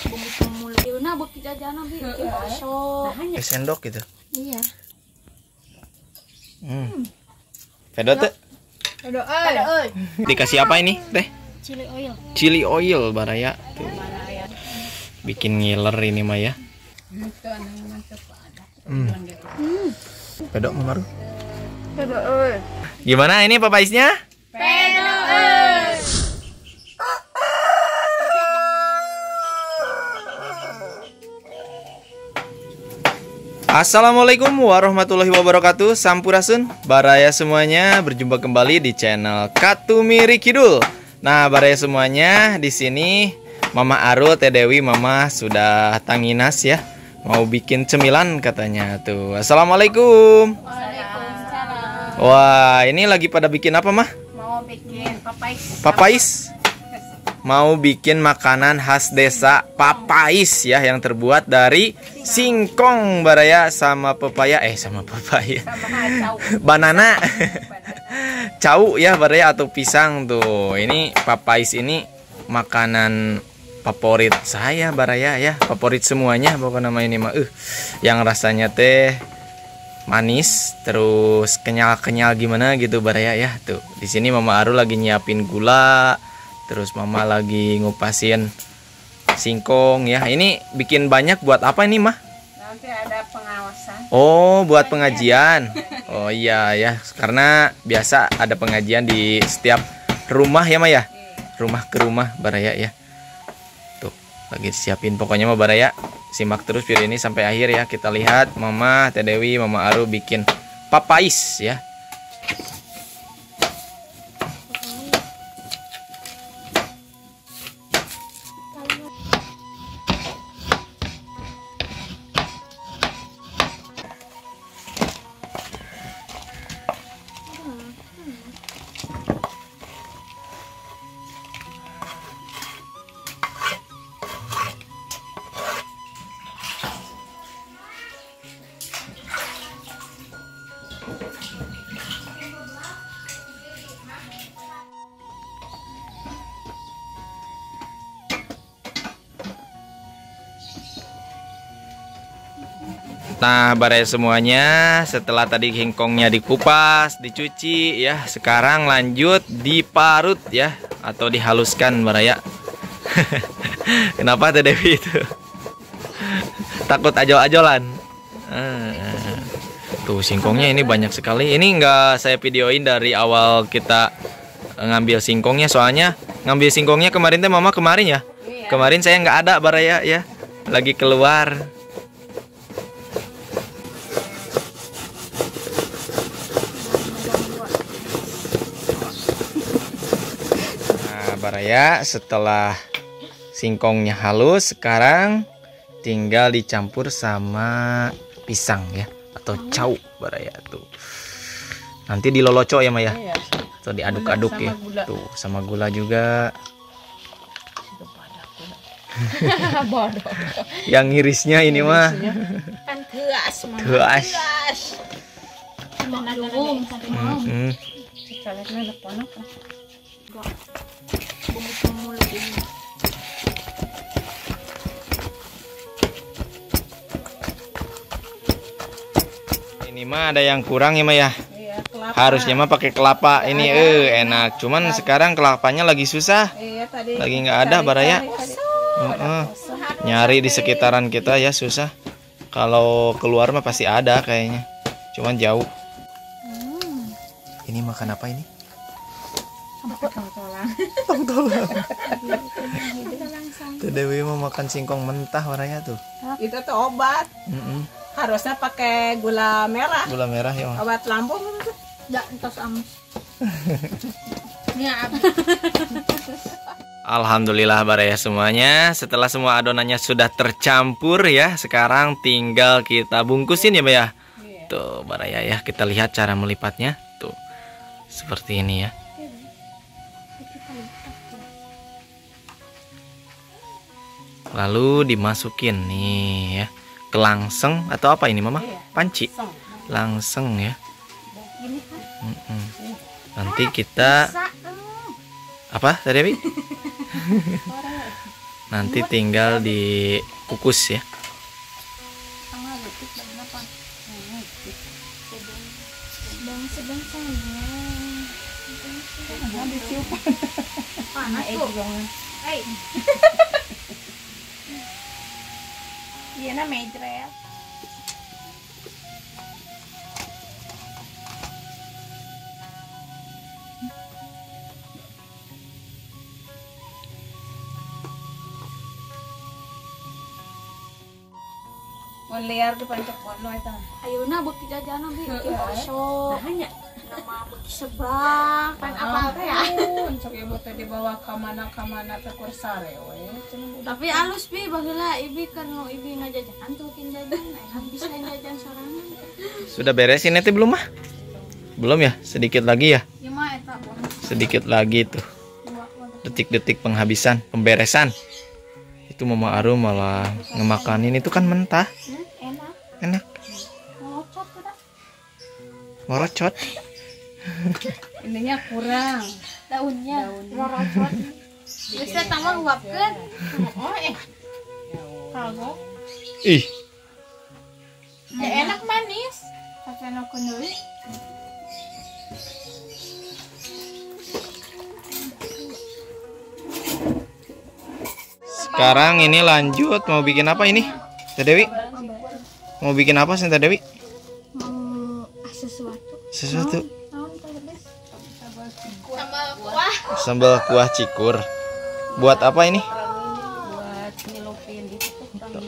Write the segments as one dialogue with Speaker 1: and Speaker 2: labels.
Speaker 1: Bumbu semul. Nah, buat jajan nabi.
Speaker 2: Sendok gitu.
Speaker 1: Iya.
Speaker 2: Pedot tuh.
Speaker 1: Pedot euy.
Speaker 2: Dikasih apa ini, Teh?
Speaker 1: Chili oil.
Speaker 2: Chili oil baraya tuh. Bikin ngiler ini mah ya. Pedok Mamaru.
Speaker 1: Pedot euy.
Speaker 2: Gimana ini papaisnya?
Speaker 1: Pedot euy.
Speaker 2: Assalamualaikum warahmatullahi wabarakatuh. Sampurasun, baraya semuanya, berjumpa kembali di channel Katumiri Kidul. Nah, baraya semuanya, di sini Mama Arul, Teh Dewi, Mama sudah tanginas ya. Mau bikin cemilan katanya tuh. Assalamualaikum.
Speaker 1: Waalaikumsalam.
Speaker 2: Wah, ini lagi pada bikin apa, Mah?
Speaker 1: Mau bikin papais.
Speaker 2: Papais. Mau bikin makanan khas desa papais ya, yang terbuat dari singkong baraya sama pepaya, sama pepaya, banana, cau ya baraya, atau pisang tuh. Ini papais ini makanan favorit saya baraya ya, favorit semuanya pokoknya nama ini mah. Yang rasanya teh manis terus kenyal-kenyal gimana gitu baraya ya. Tuh, di sini Mama Aru lagi nyiapin gula. Terus Mama lagi ngupasin singkong ya. Ini bikin banyak buat apa ini, Mah?
Speaker 1: Nanti ada pengawasan.
Speaker 2: Oh, buat pengajian. Oh iya ya, karena biasa ada pengajian di setiap rumah ya, Mah ya. Rumah ke rumah baraya ya. Tuh, lagi siapin pokoknya Mah baraya. Simak terus video ini sampai akhir ya. Kita lihat Mama, Teh Dewi, Mama Aru bikin papais ya. Nah, baraya semuanya, setelah tadi singkongnya dikupas, dicuci ya, sekarang lanjut diparut ya, atau dihaluskan baraya. Kenapa Teh Dewi itu? Takut ajol-ajolan. Tuh singkongnya ini banyak sekali. Ini nggak saya videoin dari awal kita ngambil singkongnya, soalnya ngambil singkongnya kemarin teh Mama kemarin ya. Kemarin saya nggak ada baraya ya, lagi keluar. Baraya setelah singkongnya halus, sekarang tinggal dicampur sama pisang ya, atau cau baraya tuh. Nanti diloloco ya Maya, atau diaduk-aduk ya. Tuh sama gula juga. Yang ngirisnya ini mah
Speaker 1: Kan geas. Bumbu semul ini.
Speaker 2: Ini mah ada yang kurang ya Maya.
Speaker 1: Iya, kelapa.
Speaker 2: Harusnya mah pakai kelapa. Ini enak. Cuman sekarang kelapanya lagi susah.
Speaker 1: Iya, tadi
Speaker 2: Lagi nggak ada baraya. Nyari di sekitaran kita ya susah. Kalau keluar mah pasti ada kayaknya. Cuman jauh. Ini makan apa ini? Tongtolang. Tuh Dewi mau makan singkong mentah warnanya tuh.
Speaker 1: Itu tuh obat. Harusnya pakai gula merah.
Speaker 2: Gula merah ya.
Speaker 1: Obat lambung itu. Enggak, entos amus.
Speaker 2: Alhamdulillah baraya semuanya. Setelah semua adonannya sudah tercampur ya, sekarang tinggal kita bungkusin ya, Mbak ya. Tuh baraya ya, kita lihat cara melipatnya. Tuh. Seperti ini ya. Lalu dimasukin nih ya ke langseng atau apa ini Mama? Panci. Langseng ya. Nanti kita apa Teh Dewi? Nanti tinggal dikukus ya.
Speaker 3: Sedang saja.
Speaker 1: Panas tuh. Iya na medrel. Liar di pancak bono itu.
Speaker 3: Ayo na bukti jajan bi.
Speaker 1: Masuk.
Speaker 3: Hanya nama bukti seberang.
Speaker 1: Pan apa ya? Untuk ibu tadi bawa ke mana ke kursare we.
Speaker 3: Tapi alus bi baheula ibi karena ibi ngajajan tuh kin jajan. Enak bisa jajan sorangan.
Speaker 2: Sudah beres ini teh belum mah? Belum ya? Sedikit lagi ya?
Speaker 3: Ya mah eta bonus.
Speaker 2: Sedikit lagi tuh. Detik-detik penghabisan, pemberesan. Itu Mama Arum malah ngemakanin itu kan mentah. Enak.
Speaker 3: Ngocot udah.
Speaker 2: Morocot.
Speaker 1: Ininya kurang.
Speaker 3: Daunnya ngorocot. Geus tambah uapkeun.
Speaker 1: Oh kagok.
Speaker 2: Ih,
Speaker 1: Enak manis.
Speaker 3: Tapi enak deui.
Speaker 2: sekarang ini lanjut mau bikin apa ini? Teh Dewi? Mau bikin apa sih Teh Dewi?
Speaker 3: Mau sesuatu.
Speaker 2: Sesuatu.
Speaker 3: Sambal kuah.
Speaker 2: Sambal kuah cikur. Buat apa ini?
Speaker 1: Buat nyelupin itu.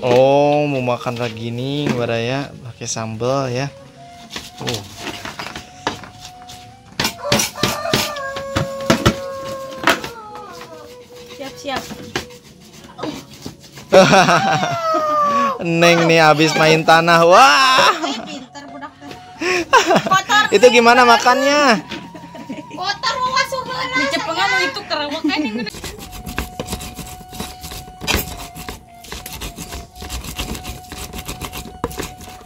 Speaker 2: Oh, mau makan ragini baraya pakai sambal ya.
Speaker 3: Siap-siap.
Speaker 2: Neng nih habis main tanah. Wah.
Speaker 3: Pinter budak teh.
Speaker 2: Itu gimana makannya?
Speaker 3: Kotor mau masuk heula.
Speaker 1: Di Jepengan itu kerawakan yang gede.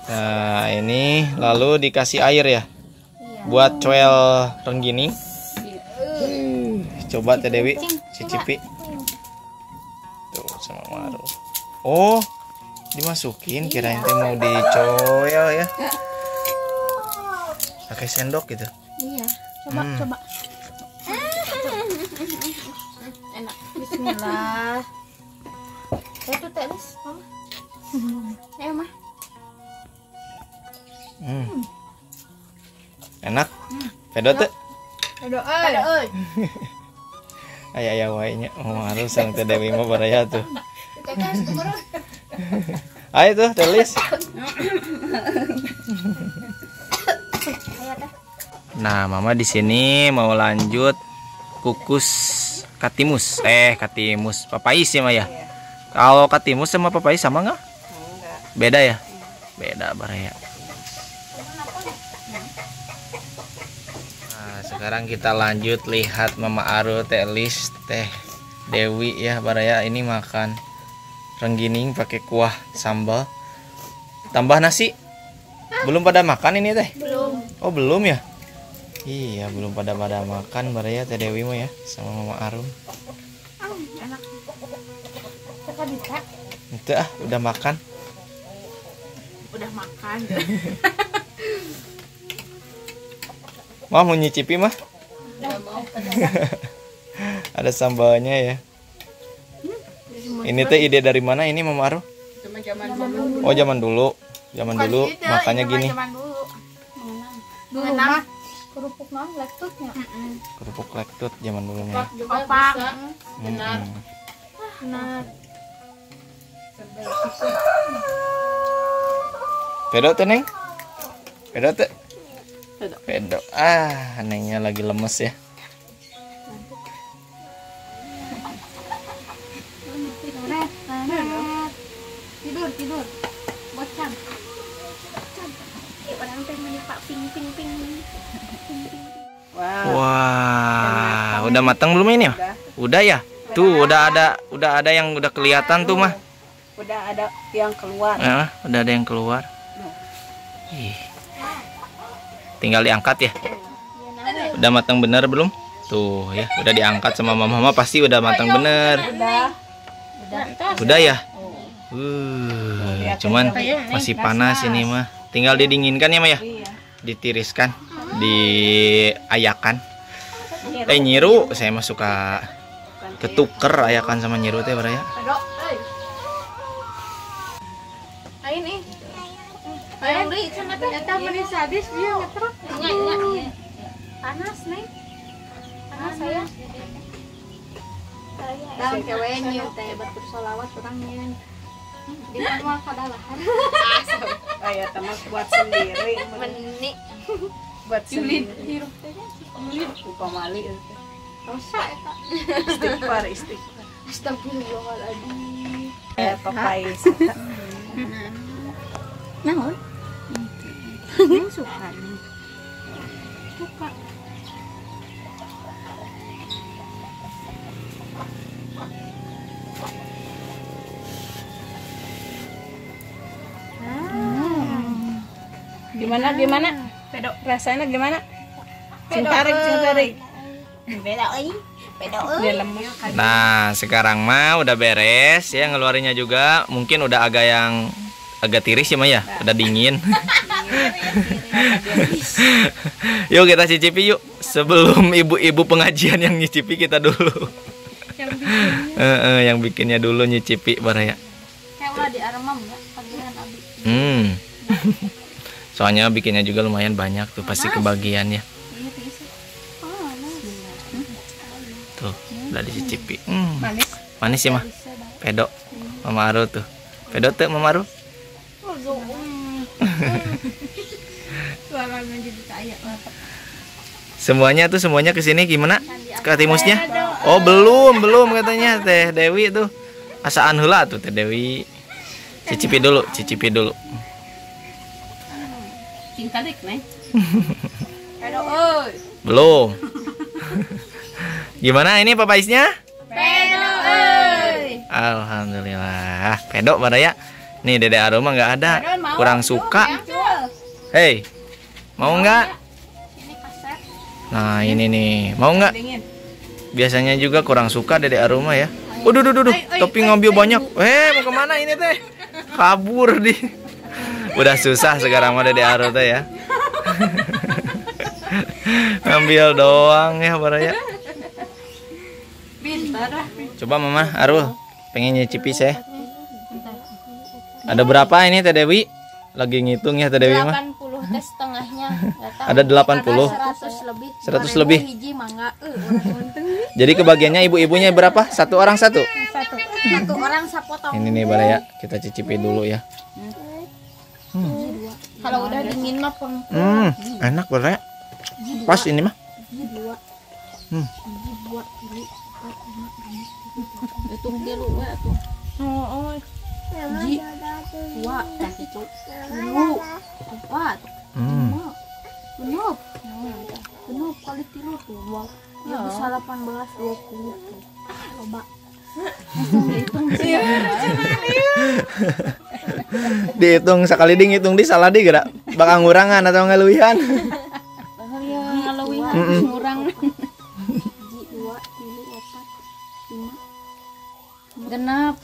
Speaker 2: Nah, ini lalu dikasih air ya. Buat coel renggining. Coba Teh Dewi cicipi. Tuh sama Maru. Oh, dimasukin kirain teh mau dicoel ya. Pakai sendok gitu.
Speaker 3: Iya, coba. Enak. Bismillah. Itu teles, Mama. Ayo, Mah.
Speaker 2: Enak. Pedot teh.
Speaker 3: Aduh, euy.
Speaker 2: Aya wae nya. Oh, harus sang Teh Dewi mah baraya tuh. Ayo tuh, telis. Nah, Mama di sini mau lanjut kukus katimus. Katimus papais ya, Maya. Kalau katimus sama papais sama nggak?
Speaker 1: Enggak.
Speaker 2: Beda ya? Beda baraya. Nah, sekarang kita lanjut lihat Mama Aru, Teh Lis, Teh Dewi ya baraya ini makan renggining pakai kuah sambal. Tambah nasi. Belum pada makan ini Teh?
Speaker 3: Belum.
Speaker 2: Oh, belum ya? Iya, belum pada makan baraya Teh Dewi mah ya sama Mama Arum.
Speaker 3: Enak. Coba bisa.
Speaker 2: Itu udah makan.
Speaker 3: Udah makan.
Speaker 2: Mah mau nyicipi mah? Ada sambalnya ya. Ini teh ide dari mana ini Mama Arum?
Speaker 1: Zaman dulu.
Speaker 2: Oh, zaman dulu. Zaman dulu makanya gini.
Speaker 3: Zaman dulu. Dulu mah kerupuk non lektutnya.
Speaker 2: Kerupuk lektut zaman dulunya.
Speaker 3: Opak.
Speaker 1: Benar.
Speaker 3: Benar.
Speaker 2: Pedot teh, Neng? Pedot teh? Pedot. Nengnya lagi lemes ya.
Speaker 3: Tidur. Bocam. Orang teh mani Pak ping.
Speaker 2: Wah, udah matang belum ini ya? Udah ya? Tuh, udah ada yang udah kelihatan tuh mah.
Speaker 1: Udah ada yang keluar.
Speaker 2: Udah ada yang keluar. Ih. Tinggal diangkat ya. Udah matang bener belum? Tuh ya, udah diangkat sama Mama pasti udah matang bener.
Speaker 1: Udah.
Speaker 2: Udah ya? Cuman masih panas ini mah. Tinggal didinginkan ya, Mah ya? Ditiriskan, diayakan. Nyiru, saya mah suka ketuker ayakan sama nyiru teh baraya.
Speaker 3: Ayo nih. Ayo beli sana teh. Eta meni sadis dia ngetrok. Panas nih. Panas saya. Daun kewenya teh batur sholawat urang nyeun. Di mana kadalahan.
Speaker 1: Kayak teman buat sendiri.
Speaker 3: Meni
Speaker 1: Buat sendiri.
Speaker 3: hirup teh.
Speaker 1: Pamali.
Speaker 3: Dosa eta.
Speaker 1: Istighfar.
Speaker 3: Astagfirullahaladzim.
Speaker 1: Papais.
Speaker 3: Naon? Neng suka nih. Suka.
Speaker 1: Gimana? Pedok rasanya gimana? Cintarik.
Speaker 2: Nah, sekarang mah udah beres ya, ngeluarinnya juga. Mungkin udah agak tiris ya, Mah ya. Udah dingin. Yuk kita cicipi yuk. Sebelum ibu-ibu pengajian yang nyicipi kita dulu. Yang bikinnya dulu nyicipi baraya.
Speaker 3: Kayak di Armam ya, pagian abi.
Speaker 2: Soalnya bikinnya juga lumayan banyak tuh, pasti kebagian ya. Tuh, udah dicicipi. Manis ya, Mah. Pedok Mama Aru tuh. Pedok tuh Mama Aru. Semuanya kesini gimana? Ke timusnya? Oh, belum katanya Teh Dewi tuh. Asaan heula tuh Teh Dewi. Cicipi dulu.
Speaker 1: Cintarik nih.
Speaker 2: Belum. Gimana ini papaisnya?
Speaker 3: Pedok.
Speaker 2: Alhamdulillah. Pedok baraya. Nih Dede Aru mah nggak ada. Kurang suka. Hei, mau nggak? Nah ini nih, mau nggak? Biasanya juga kurang suka Dede Aru mah ya. Waduh, tapi ngambil banyak. Mau kemana ini teh? Kabur di. Udah susah sekarang mah Dede Aru teh ya. Ngambil doang ya baraya. Coba Mama Aru, pengen nyicipi saya. Ada berapa ini Teh Dewi? Lagi ngitung ya Teh Dewi mah.
Speaker 3: 80 teh setengahnya.
Speaker 2: Ada 80.
Speaker 3: 100 lebih.
Speaker 2: 100 lebih.
Speaker 3: Hiji mangga.
Speaker 2: Jadi kebagiannya ibu-ibunya berapa? Satu orang satu.
Speaker 3: Satu orang sapotong.
Speaker 2: Ini nih baraya, kita cicipi dulu ya.
Speaker 3: Kalau udah dingin mah pun.
Speaker 2: Enak baraya. Pas ini mah.
Speaker 3: Hitung dulu we atuh. Ji. Dua tah itu. Dulu. Empat. Genep kali 3 tuh. Wow. Ya bisa 18 20 tuh. Coba.
Speaker 2: Dihitung sekali ngitung di salah di gerak. Bakal ngurangan atau ngaluihan.
Speaker 3: Ngurang. Genap.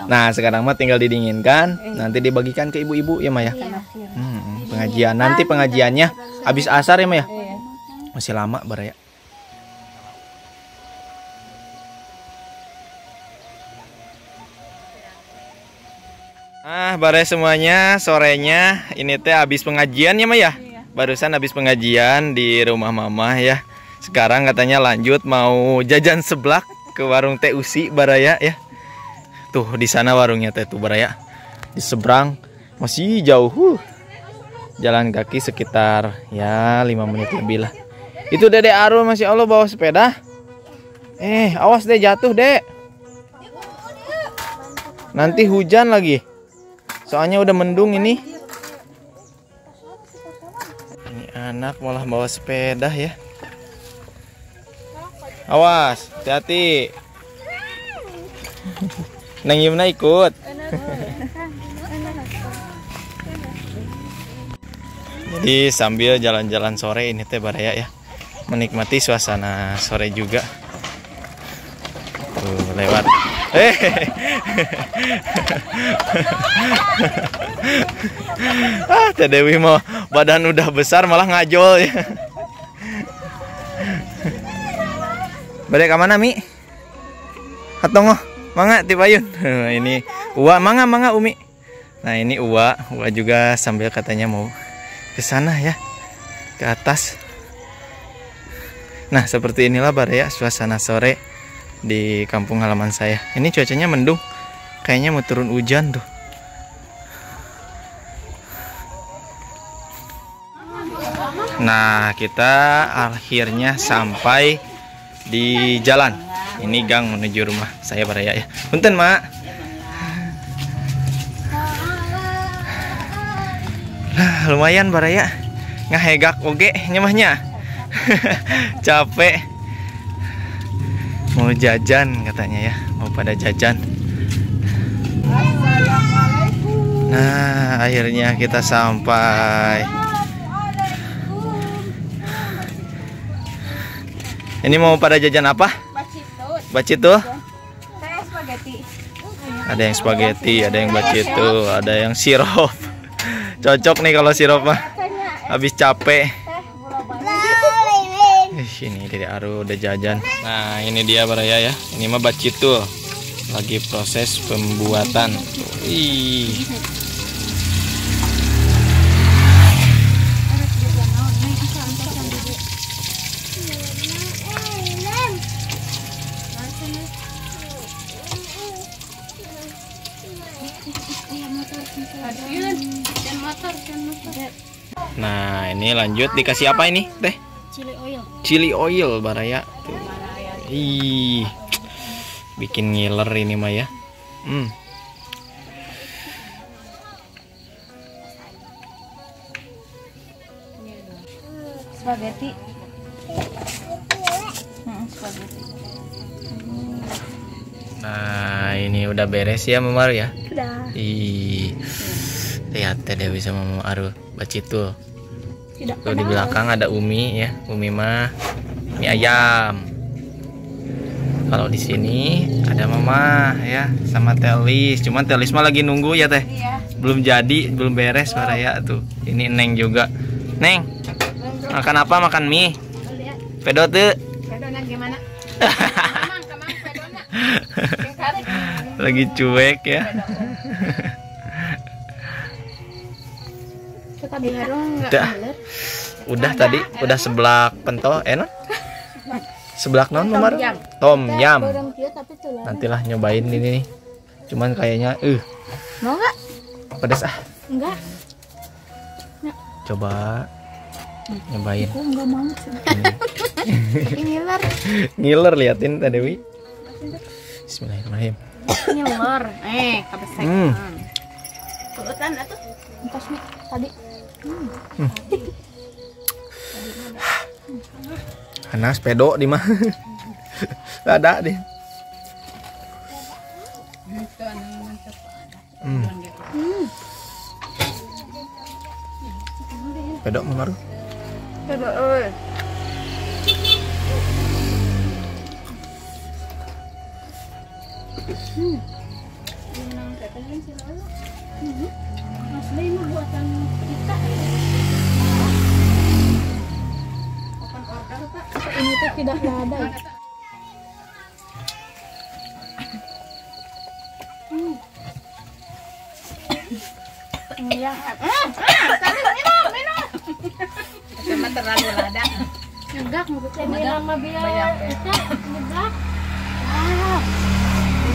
Speaker 2: Nah sekarang mah tinggal didinginkan, nanti dibagikan ke ibu-ibu ya Maya. Pengajian nanti pengajiannya habis asar ya Maya. Masih lama baraya. Bare semuanya sorenya ini teh habis pengajian ya Maya. Barusan habis pengajian di rumah Mama ya. Sekarang katanya lanjut mau jajan seblak ke warung Teh Usi baraya ya. Tuh di sana warungnya teh tuh baraya. Di seberang masih jauh. Jalan kaki sekitar ya 5 menit lebih lah. Itu Dede Aru Masya Allah bawa sepeda. Awas deh jatuh, Dek. Nanti hujan lagi. Soalnya udah mendung ini. Ini anak malah bawa sepeda ya. Awas, hati-hati. Neng Yumna ikut. Jadi sambil jalan-jalan sore ini teh baraya ya. Menikmati suasana sore juga. Tuh lewat Teh Dewi mau badan udah besar malah ngajol ya. Balik ke mana Mi? Hatongo, mangga ti payun. Ini Uwa, mangga Umi. Nah ini Uwa juga sambil katanya mau ke sana ya, ke atas. Nah seperti inilah Baraya suasana sore di kampung halaman saya. Ini cuacanya mendung, kayaknya mau turun hujan tuh. Nah kita akhirnya sampai di jalan. Ini gang menuju rumah saya Baraya ya. Punten Mak. Lah lumayan Baraya, ngahegak oge nyemahnya. Capek. Mau jajan katanya ya, mau pada jajan. Nah akhirnya kita sampai. Ini mau pada jajan apa? Bacito. Ada yang spaghetti, ada yang bacito, ada yang sirup. Cocok nih kalau sirup mah. Habis capek. Ini dari Aru udah jajan. Nah ini dia Baraya ya. Ini mah bacito. Lagi proses pembuatan. Ih. Nah ini lanjut dikasih apa ini teh? Chili oil Baraya tuh. Ih, bikin ngiler ini mah ya.
Speaker 3: Spaghetti. Spaghetti.
Speaker 2: Nah ini udah beres ya Mama Aru ya.
Speaker 3: Udah.
Speaker 2: Ih, lihat Teh Dewi sama Mama Aru bacito. Tuh di belakang ada Umi ya, Umi mah mie ayam. Kalau di sini ada Mama ya sama Telis. Cuman Telis mah lagi nunggu ya Teh.
Speaker 3: Iya.
Speaker 2: Belum jadi, belum beres Baraya tuh. Ini Neng juga. Neng, makan apa? Makan mie. Pedo tuh.
Speaker 3: Pedona gimana? Kamang pedona.
Speaker 2: Lagi cuek ya. Udah tadi udah seblak pentol enak. Seblak non Mama Aru? Tom yam. Nantilah nyobain ini nih. Cuman kayaknya
Speaker 3: Mau nggak?
Speaker 2: pedas ah.
Speaker 3: Enggak.
Speaker 2: Coba nyobain.
Speaker 3: Aku nggak mau. Ngiler.
Speaker 2: Ngiler liatin Teh Dewi. Bismillahirrahmanirrahim.
Speaker 3: Ngiler. Kabesek.
Speaker 1: Urutan atuh.
Speaker 3: Entas nih tadi.
Speaker 2: Panas pedo di mah. Ada deh. Pedo Mama Aru.
Speaker 3: Pedo euy. Asli ini buatan kita. Open order Pak. Ini tuh tidak ada. Yang minum.
Speaker 1: Cuma terlalu lada.
Speaker 3: Enggak, ini nama biar kita enggak.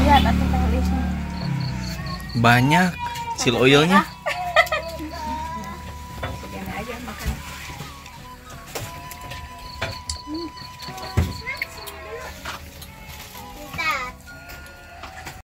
Speaker 3: Lihat atau tulisnya.
Speaker 2: Banyak sil oilnya.
Speaker 1: Aja makan.